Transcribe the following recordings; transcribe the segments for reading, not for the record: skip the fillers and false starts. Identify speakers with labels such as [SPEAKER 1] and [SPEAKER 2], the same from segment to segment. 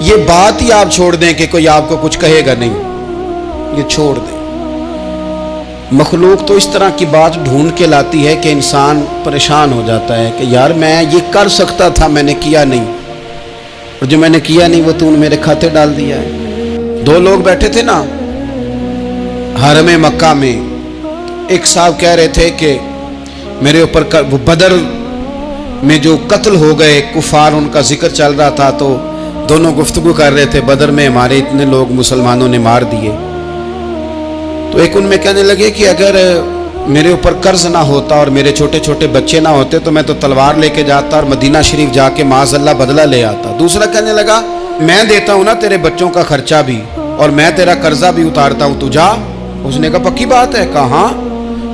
[SPEAKER 1] یہ بات ہی آپ چھوڑ دیں کہ کوئی آپ کو کچھ کہے گا نہیں، یہ چھوڑ دیں۔ مخلوق تو اس طرح کی بات ڈھونڈ کے لاتی ہے کہ انسان پریشان ہو جاتا ہے کہ یار میں یہ کر سکتا تھا، میں نے کیا نہیں، اور جو میں نے کیا نہیں وہ تو نے میرے کھاتے ڈال دیا ہے۔ دو لوگ بیٹھے تھے نا حرم مکہ میں، ایک صاحب کہہ رہے تھے کہ میرے اوپر وہ بدر میں جو قتل ہو گئے کفار، ان کا ذکر چل رہا تھا، تو دونوں گفتگو کر رہے تھے بدر میں ہمارے اتنے لوگ مسلمانوں نے مار دیے۔ تو ایک ان میں کہنے لگے کہ اگر میرے اوپر قرض نہ ہوتا اور میرے چھوٹے چھوٹے بچے نہ ہوتے تو میں تو تلوار لے کے جاتا اور مدینہ شریف جا کے معاذ اللہ بدلہ لے آتا۔ دوسرا کہنے لگا میں دیتا ہوں نا تیرے بچوں کا خرچہ بھی اور میں تیرا قرضہ بھی اتارتا ہوں، تو جا۔ اس نے کہا پکی بات ہے؟ کہا ہاں،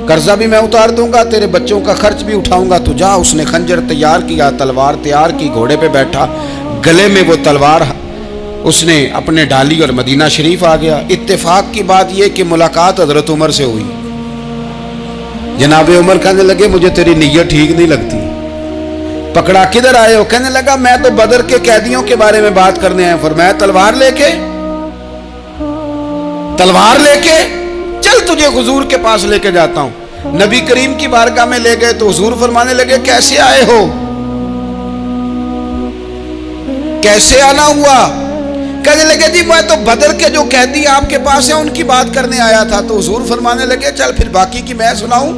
[SPEAKER 1] قرضہ بھی میں اتار دوں گا، تیرے بچوں کا خرچ بھی اٹھاؤں گا، تو جا۔ اس نے خنجر تیار کیا، تلوار تیار کی، گھوڑے پہ بیٹھا، گلے میں وہ تلوار اس نے اپنے ڈالی اور مدینہ شریف آ گیا۔ اتفاق کی بات یہ کہ ملاقات حضرت عمر سے ہوئی۔ جناب عمر کہنے لگے مجھے تیری نیت ٹھیک نہیں لگتی۔ پکڑا کدھر آئے ہو؟ کہنے لگا میں تو بدر کے قیدیوں کے بارے میں بات کرنے آیا۔ فرمایا تلوار لے کے چل تجھے حضور کے پاس لے کے جاتا ہوں۔ نبی کریم کی بارگاہ میں لے گئے تو حضور فرمانے لگے کیسے آئے ہو؟ کیسے آنا ہوا؟ کہنے لگے جی میں تو بدر کے جو قیدی آپ کے پاس ہیں ان کی بات کرنے آیا تھا۔ تو حضور فرمانے لگے چل پھر باقی کی میں سناؤں۔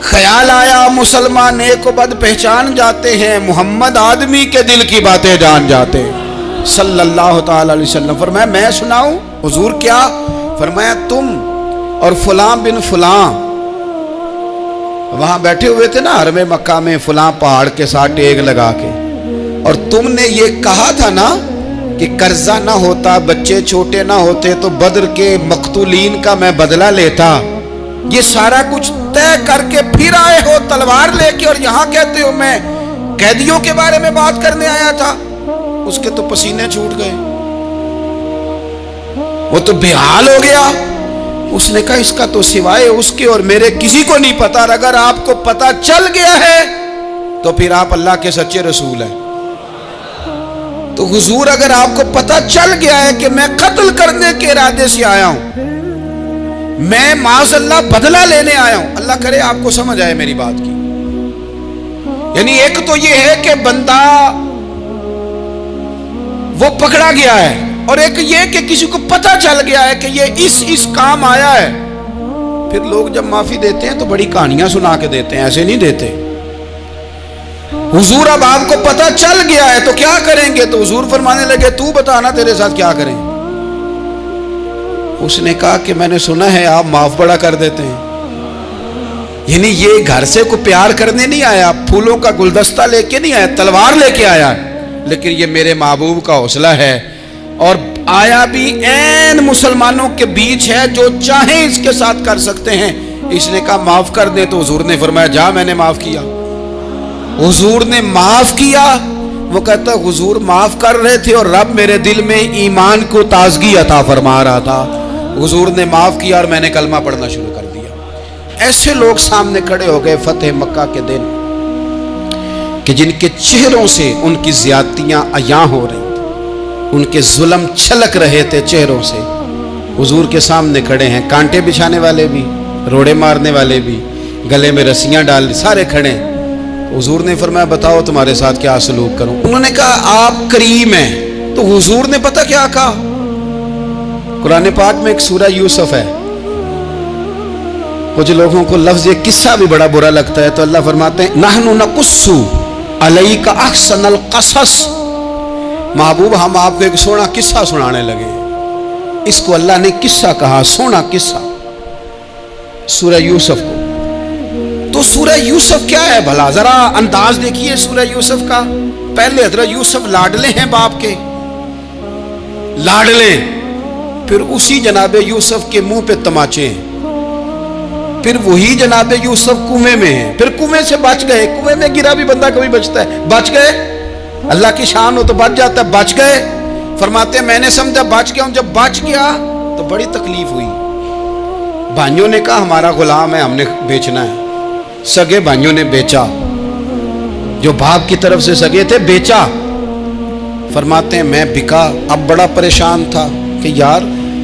[SPEAKER 1] خیال آیا مسلمان نیک و بد پہچان جاتے ہیں، محمد آدمی کے دل کی باتیں جان جاتے ہیں صلی اللہ تعالی علیہ وسلم۔ فرمایا میں سناؤں؟ حضور کیا؟ فرمایا تم اور فلاں بن فلاں وہاں بیٹھے ہوئے تھے نا حرم مکہ میں فلاں پہاڑ کے ساتھ ٹیک لگا کے، اور تم نے یہ کہا تھا نا کہ قرضہ نہ ہوتا، بچے چھوٹے نہ ہوتے تو بدر کے مقتولین کا میں بدلہ لیتا۔ یہ سارا کچھ طے کر کے پھر آئے ہو تلوار لے کے، اور یہاں کہتے ہو میں قیدیوں کے بارے میں بات کرنے آیا تھا۔ اس کے تو پسینے چھوٹ گئے، وہ تو بے حال ہو گیا۔ اس نے کہا اس کا تو سوائے اس کے اور میرے کسی کو نہیں پتا، اور اگر آپ کو پتا چل گیا ہے تو پھر آپ اللہ کے سچے رسول ہیں۔ تو حضور اگر آپ کو پتا چل گیا ہے کہ میں قتل کرنے کے ارادے سے آیا ہوں، میں معاذ اللہ بدلہ لینے آیا ہوں، اللہ کرے آپ کو سمجھ آئے میری بات کی۔ یعنی ایک تو یہ ہے کہ بندہ وہ پکڑا گیا ہے، اور ایک یہ کہ کسی کو پتا چل گیا ہے کہ یہ اس کام آیا ہے۔ پھر لوگ جب معافی دیتے ہیں تو بڑی کہانیاں سنا کے دیتے ہیں، ایسے نہیں دیتے۔ حضور اب آپ کو پتا چل گیا ہے تو کیا کریں گے؟ تو حضور فرمانے لگے تو بتانا تیرے ساتھ کیا کریں۔ اس نے کہا کہ میں نے سنا ہے آپ معاف بڑا کر دیتے ہیں۔ یعنی یہ گھر سے کوئی پیار کرنے نہیں آیا، پھولوں کا گلدستہ لے کے نہیں آیا، تلوار لے کے آیا، لیکن یہ میرے محبوب کا حوصلہ ہے، اور آیا بھی عین مسلمانوں کے بیچ ہے، جو چاہیں اس کے ساتھ کر سکتے ہیں۔ اس نے کہا معاف کر دیں، تو حضور نے فرمایا جا میں نے معاف کیا۔ حضور نے معاف کیا۔ وہ کہتا حضور معاف کر رہے تھے اور رب میرے دل میں ایمان کو تازگی عطا فرما رہا تھا۔ حضور نے معاف کیا اور میں نے کلمہ پڑھنا شروع کر دیا۔ ایسے لوگ سامنے کھڑے ہو گئے فتح مکہ کے دن کہ جن کے چہروں سے ان کی زیادتیاں عیاں ہو رہی تھیں، ان کے ظلم چھلک رہے تھے چہروں سے۔ حضور کے سامنے کھڑے ہیں، کانٹے بچھانے والے بھی، روڑے مارنے والے بھی، گلے میں رسیاں ڈال سارے کھڑے ہیں۔ حضور نے فرمایا بتاؤ تمہارے ساتھ کیا سلوک کروں؟ انہوں نے کہا آپ کریم ہیں۔ تو حضور نے پتہ کیا کہا؟ قرآن پاک میں ایک سورہ یوسف ہے، کچھ لوگوں کو لفظ یہ قصہ بھی بڑا برا لگتا ہے، تو اللہ فرماتے ہیں نحن نقص علیک احسن القصص، محبوب ہم آپ کو ایک سونا قصہ سنانے لگے۔ اس کو اللہ نے قصہ کہا، سونا قصہ، سورہ یوسف کو۔ تو سورہ یوسف کیا ہے بھلا؟ ذرا انداز دیکھیے سورہ یوسف کا۔ پہلے حضرت یوسف لاڈلے ہیں باپ کے، لاڈلے، پھر اسی جناب یوسف کے منہ پہ تماچے ہیں، پھر وہی جناب یوسف کنویں میں ہیں، پھر کنویں سے بچ گئے۔ کنویں میں گرا بھی بندہ کبھی بچتا ہے، بچ گئے، اللہ کی شان ہو تو بچ جاتا ہے، بچ گئے۔ فرماتے ہیں میں نے سمجھا بچ گیا ہوں، جب بچ گیا تو بڑی تکلیف ہوئی۔ بھائیوں نے کہا ہمارا غلام ہے، ہم نے بیچنا ہے۔ سگے بھائیوں نے بیچا، جو باپ کی طرف سے سگے تھے بیچا۔ فرماتے ہیں میں بکا، اب بڑا پریشان تھا کہ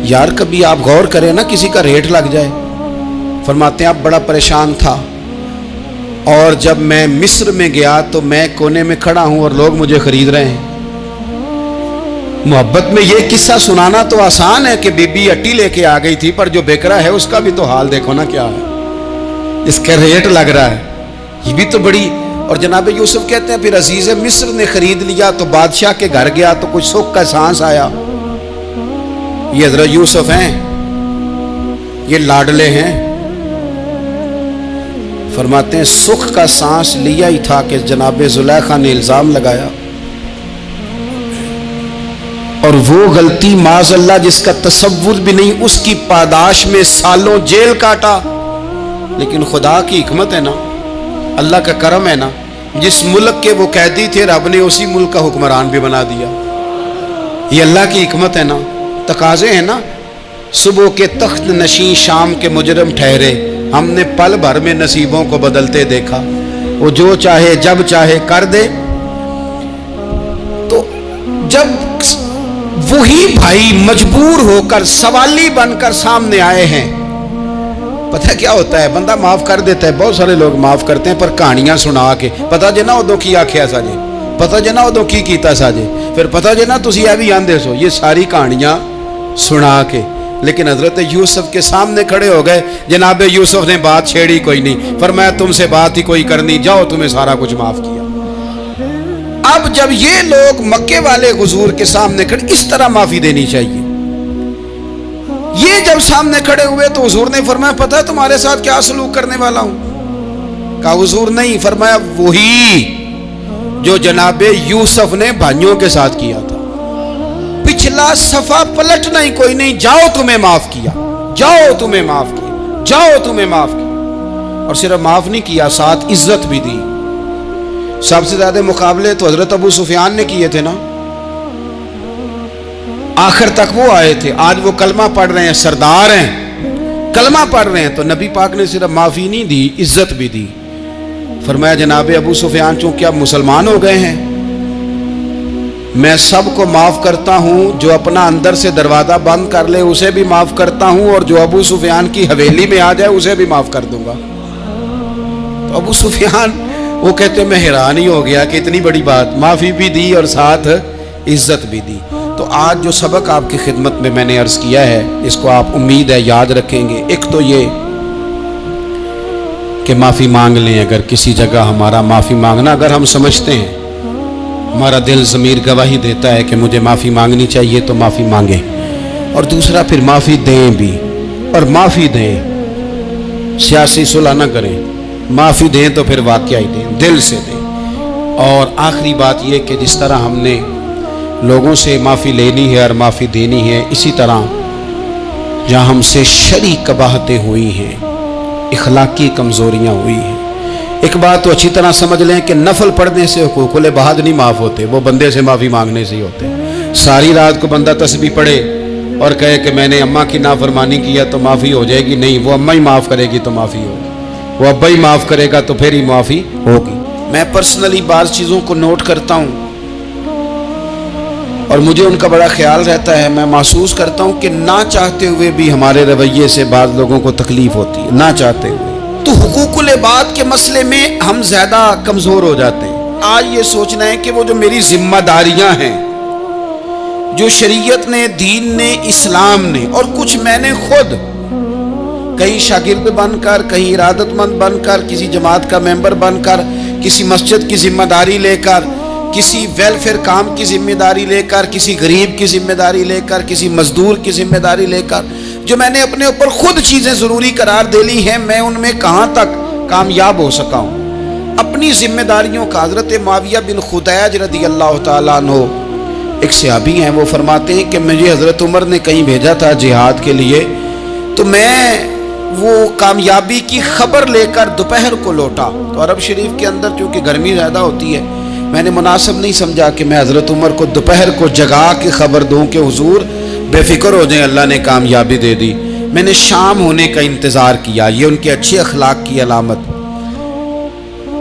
[SPEAKER 1] یار کبھی آپ غور کریں نا کسی کا ریٹ لگ جائے. فرماتے ہیں اب بڑا پریشان تھا، اور جب میں مصر میں گیا تو میں کونے میں کھڑا ہوں اور لوگ مجھے خرید رہے ہیں. محبت میں یہ قصہ سنانا تو آسان ہے کہ بی بی اٹی لے کے آ گئی تھی، پر جو بیکرا ہے اس کا بھی تو حال دیکھو نا کیا ہے، اس کا ریٹ لگ رہا ہے. یہ بھی تو بڑی. اور جناب یوسف کہتے ہیں پھر عزیز مصر نے خرید لیا تو بادشاہ کے گھر گیا تو کچھ سکھ کا سانس آیا. یہ حضرت یوسف ہیں، یہ لاڈلے ہیں. فرماتے ہیں سکھ کا سانس لیا ہی تھا کہ جناب زلیخا نے الزام لگایا، اور وہ غلطی معاذ اللہ جس کا تصور بھی نہیں، اس کی پاداش میں سالوں جیل کاٹا. لیکن خدا کی حکمت ہے نا، اللہ کا کرم ہے نا، جس ملک کے وہ قیدی تھے رب نے اسی ملک کا حکمران بھی بنا دیا. یہ اللہ کی حکمت ہے نا، تقاضے ہیں نا. صبح کے تخت نشین شام کے مجرم ٹھہرے، ہم نے پل بھر میں نصیبوں کو بدلتے دیکھا. وہ جو چاہے جب چاہے کر دے. تو جب وہی بھائی مجبور ہو کر سوالی بن کر سامنے آئے ہیں، پتہ کیا ہوتا ہے، بندہ معاف کر دیتا ہے. بہت سارے لوگ معاف کرتے ہیں پر کہانیاں سنا کے، پتہ جے نا ادو کی آکھیا سا جے، پتہ جے نا ادو کی کیتا سا جے، پھر پتہ جے نا تسی اے بھی آندے سو. یہ ساری کہانیاں سنا کے. لیکن حضرت یوسف کے سامنے کھڑے ہو گئے. جناب یوسف نے بات چھیڑی کوئی نہیں، فرمایا تم سے بات ہی کوئی کرنی، جاؤ تمہیں سارا کچھ معاف کیا. اب جب یہ لوگ مکے والے حضور کے سامنے کھڑے، اس طرح معافی دینی چاہیے. یہ جب سامنے کھڑے ہوئے تو حضور نے فرمایا پتہ ہے تمہارے ساتھ کیا سلوک کرنے والا ہوں؟ کہا حضور نہیں. فرمایا وہی جو جناب یوسف نے بھائیوں کے ساتھ کیا تھا. پچھلا صفحہ پلٹنا ہی کوئی نہیں، جاؤ تمہیں معاف کیا، جاؤ تمہیں معاف کیا، جاؤ تمہیں معاف کیا. اور صرف معاف نہیں کیا، ساتھ عزت بھی دی. سب سے زیادہ مقابلے تو حضرت ابو سفیان نے کیے تھے نا، آخر تک وہ آئے تھے. آج وہ کلمہ پڑھ رہے ہیں، سردار ہیں، کلمہ پڑھ رہے ہیں. تو نبی پاک نے صرف معافی نہیں دی، عزت بھی دی. فرمایا جناب ابو سفیان چونکہ اب مسلمان ہو گئے ہیں، میں سب کو معاف کرتا ہوں، جو اپنا اندر سے دروازہ بند کر لے اسے بھی معاف کرتا ہوں، اور جو ابو سفیان کی حویلی میں آ جائے اسے بھی معاف کر دوں گا. تو ابو سفیان وہ کہتے میں حیران ہی ہو گیا کہ اتنی بڑی بات، معافی بھی دی اور ساتھ عزت بھی دی. تو آج جو سبق آپ کی خدمت میں نے عرض کیا ہے، اس کو آپ امید ہے یاد رکھیں گے. ایک تو یہ کہ معافی مانگ لیں. اگر کسی جگہ ہمارا معافی مانگنا، اگر ہم سمجھتے ہیں، ہمارا دل ضمیر گواہی دیتا ہے کہ مجھے معافی مانگنی چاہیے، تو معافی مانگیں. اور دوسرا پھر معافی دیں بھی، اور معافی دیں، سیاسی صلح نہ کریں. معافی دیں تو پھر واقعہ ہی دیں، دل سے دیں. اور آخری بات یہ کہ جس طرح ہم نے لوگوں سے معافی لینی ہے اور معافی دینی ہے، اسی طرح جہاں ہم سے شرعی قباحتیں ہوئی ہیں، اخلاقی کمزوریاں ہوئی ہیں، ایک بات تو اچھی طرح سمجھ لیں کہ نفل پڑھنے سے حقوق العباد نہیں معاف ہوتے، وہ بندے سے معافی مانگنے سے ہی ہوتے. ساری رات کو بندہ تسبیح پڑھے اور کہے کہ میں نے اماں کی نافرمانی کیا تو معافی ہو جائے گی، نہیں، وہ اماں ہی معاف کرے گی تو معافی ہوگی، وہ ابا ہی معاف کرے گا تو پھر ہی معافی ہوگی. میں پرسنلی بعض چیزوں کو نوٹ کرتا ہوں اور مجھے ان کا بڑا خیال رہتا ہے. میں محسوس کرتا ہوں کہ نہ چاہتے ہوئے بھی ہمارے رویے سے بعض لوگوں کو تکلیف ہوتی ہے، نہ چاہتے ہوئے. تو حقوق العباد کے مسئلے میں ہم زیادہ کمزور ہو جاتے ہیں. آج یہ سوچنا ہے کہ وہ جو میری ذمہ داریاں ہیں، جو شریعت نے، دین نے، اسلام نے، اور کچھ میں نے خود کہیں شاگرد بن کر، کہیں ارادت مند بن کر، کسی جماعت کا ممبر بن کر، کسی مسجد کی ذمہ داری لے کر، کسی ویلفیئر کام کی ذمہ داری لے کر، کسی غریب کی ذمہ داری لے کر، کسی مزدور کی ذمہ داری لے کر، جو میں نے اپنے اوپر خود چیزیں ضروری قرار دے لی ہیں، میں ان میں کہاں تک کامیاب ہو سکا ہوں. اپنی ذمہ داریوں کا حضرت معاویہ بن خدیج رضی اللہ تعالیٰ عنہ ایک صحابی ہیں، وہ فرماتے ہیں کہ مجھے حضرت عمر نے کہیں بھیجا تھا جہاد کے لیے، تو میں وہ کامیابی کی خبر لے کر دوپہر کو لوٹا. تو عرب شریف کے اندر چونکہ گرمی زیادہ ہوتی ہے، میں نے مناسب نہیں سمجھا کہ میں حضرت عمر کو دوپہر کو جگا کے خبر دوں کہ حضور بے فکر ہو جائیں، اللہ نے کامیابی دے دی. میں نے شام ہونے کا انتظار کیا، یہ ان کے اچھے اخلاق کی علامت.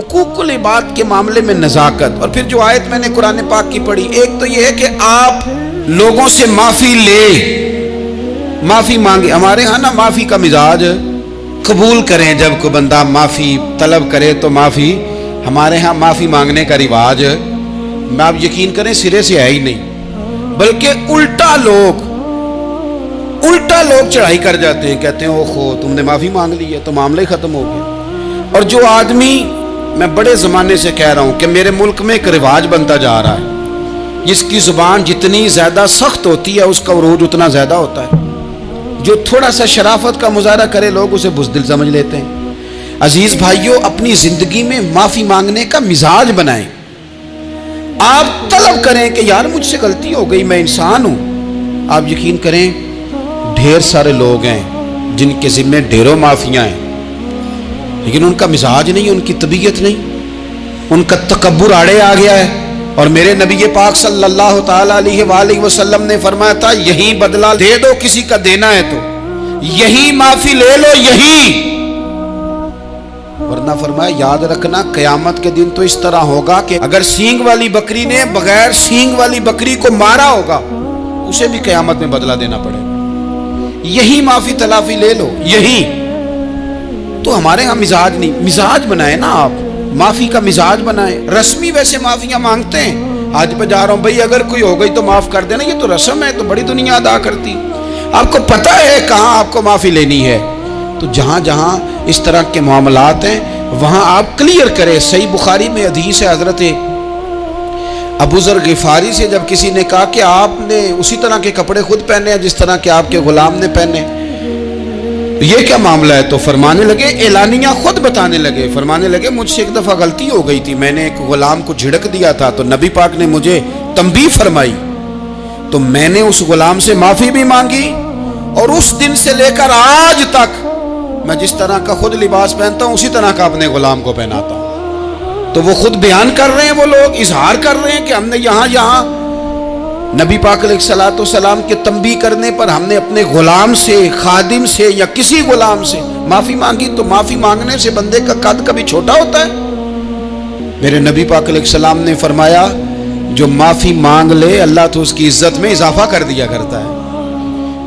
[SPEAKER 1] حقوق العباد کے معاملے میں نزاکت. اور پھر جو آیت میں نے قرآن پاک کی پڑھی، ایک تو یہ ہے کہ آپ لوگوں سے معافی لے، معافی مانگے. ہمارے ہاں نا معافی کا مزاج، قبول کریں جب کوئی بندہ معافی طلب کرے تو معافی. ہمارے ہاں معافی مانگنے کا رواج میں آپ یقین کریں سرے سے ہے ہی نہیں، بلکہ الٹا لوگ چڑھائی کر جاتے ہیں، کہتے ہیں اوہو تم نے معافی مانگ لی ہے تو معاملہ ہی ختم ہو گیا. اور جو آدمی، میں بڑے زمانے سے کہہ رہا ہوں کہ میرے ملک میں ایک رواج بنتا جا رہا ہے، جس کی زبان جتنی زیادہ سخت ہوتی ہے اس کا عروج اتنا زیادہ ہوتا ہے. جو تھوڑا سا شرافت کا مظاہرہ کرے لوگ اسے بزدل سمجھ لیتے ہیں. عزیز بھائیوں، اپنی زندگی میں معافی مانگنے کا مزاج بنائیں. آپ طلب کریں کہ یار مجھ سے غلطی ہو گئی، میں انسان ہوں. آپ یقین کریں ڈھیر سارے لوگ ہیں جن کے ذمہ ڈھیروں معافیاں ہیں، لیکن ان کا مزاج نہیں، ان کی طبیعت نہیں، ان کا تکبر آڑے آ گیا ہے. اور میرے نبی پاک صلی اللہ تعالی علیہ وآلہ وسلم نے فرمایا تھا یہی بدلہ دے دو کسی کا دینا ہے تو، یہی معافی لے لو، یہی. ورنہ فرمایا یاد رکھنا قیامت کے دن تو اس طرح ہوگا کہ اگر سینگ والی بکری نے بغیر سینگ والی بکری کو مارا ہوگا اسے بھی قیامت میں بدلہ دینا پڑے گا. یہی معافی تلافی لے لو، یہی. تو ہمارے ہاں مزاج نہیں. مزاج بنائیں نا آپ، معافی کا مزاج بنائیں. رسمی ویسے معافیاں مانگتے ہیں، آج پہ جا رہا ہوں بھائی اگر کوئی ہو گئی تو معاف کر دینا، یہ تو رسم ہے، تو بڑی دنیا ادا کرتی. آپ کو پتہ ہے کہاں آپ کو معافی لینی ہے. تو جہاں جہاں اس طرح کے معاملات ہیں وہاں آپ کلیئر کریں. صحیح بخاری میں حدیث ہے حضرت ابو ذر غفاری سے، جب کسی نے کہا کہ آپ نے اسی طرح کے کپڑے خود پہنے ہیں جس طرح کہ آپ کے غلام نے پہنے، یہ کیا معاملہ ہے؟ تو فرمانے لگے، اعلانیہ خود بتانے لگے، فرمانے لگے مجھ سے ایک دفعہ غلطی ہو گئی تھی، میں نے ایک غلام کو جھڑک دیا تھا تو نبی پاک نے مجھے تنبیہ فرمائی، تو میں نے اس غلام سے معافی بھی مانگی، اور اس دن سے لے کر آج تک میں جس طرح کا خود لباس پہنتا ہوں اسی طرح کا اپنے غلام کو پہناتا ہوں. تو وہ خود بیان کر رہے ہیں، وہ لوگ اظہار کر رہے ہیں کہ ہم نے یہاں نبی پاک علیہ الصلوۃ والسلام کے تنبیہ کرنے پر ہم نے اپنے غلام سے، خادم سے یا کسی غلام سے معافی مانگی. تو معافی مانگنے سے بندے کا قد کبھی چھوٹا ہوتا ہے؟ میرے نبی پاک علیہ السلام نے فرمایا جو معافی مانگ لے اللہ تو اس کی عزت میں اضافہ کر دیا کرتا ہے.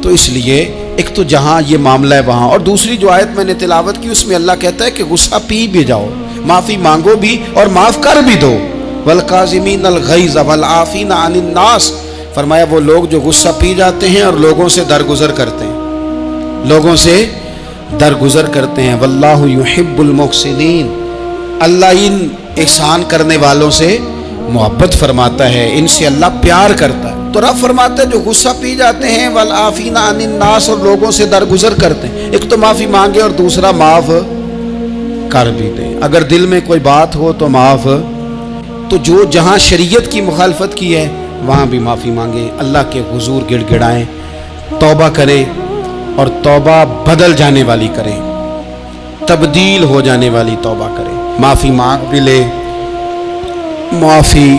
[SPEAKER 1] تو اس لیے ایک تو جہاں یہ معاملہ ہے وہاں، اور دوسری جو آیت میں نے تلاوت کی اس میں اللہ کہتا ہے کہ غصہ پی بھی جاؤ، معافی مانگو بھی اور معاف کر بھی دو. والکاظمین الغیظ والعافین عن الناس، فرمایا وہ لوگ جو غصہ پی جاتے ہیں اور لوگوں سے درگزر کرتے ہیں، لوگوں سے درگزر کرتے ہیں. واللہ یحب المحسنین، اللہ ان احسان کرنے والوں سے محبت فرماتا ہے، ان سے اللہ پیار کرتا ہے. تو رب فرماتا ہے جو غصہ پی جاتے ہیں والعافین عن الناس، اور لوگوں سے درگزر کرتے ہیں. ایک تو معافی مانگے اور دوسرا معاف کر بھی دیں. اگر دل میں کوئی بات ہو تو معاف. تو جو جہاں شریعت کی مخالفت کی ہے وہاں بھی معافی مانگیں، اللہ کے حضور گڑ گڑائیں، توبہ کریں، اور توبہ بدل جانے والی کریں، تبدیل ہو جانے والی توبہ کریں. معافی مانگ بھی لے، معافی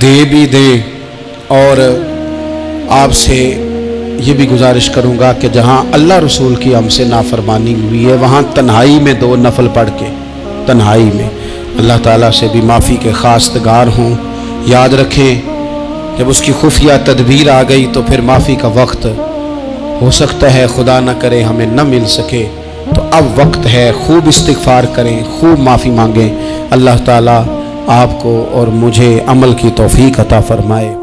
[SPEAKER 1] دے بھی دے. اور آپ سے یہ بھی گزارش کروں گا کہ جہاں اللہ رسول کی ہم سے نافرمانی ہوئی ہے وہاں تنہائی میں 2 نفل پڑھ کے، تنہائی میں اللہ تعالیٰ سے بھی معافی کے خواستگار ہوں. یاد رکھیں جب اس کی خفیہ تدبیر آ گئی تو پھر معافی کا وقت ہو سکتا ہے خدا نہ کرے ہمیں نہ مل سکے. تو اب وقت ہے، خوب استغفار کریں، خوب معافی مانگیں. اللہ تعالیٰ آپ کو اور مجھے عمل کی توفیق عطا فرمائے.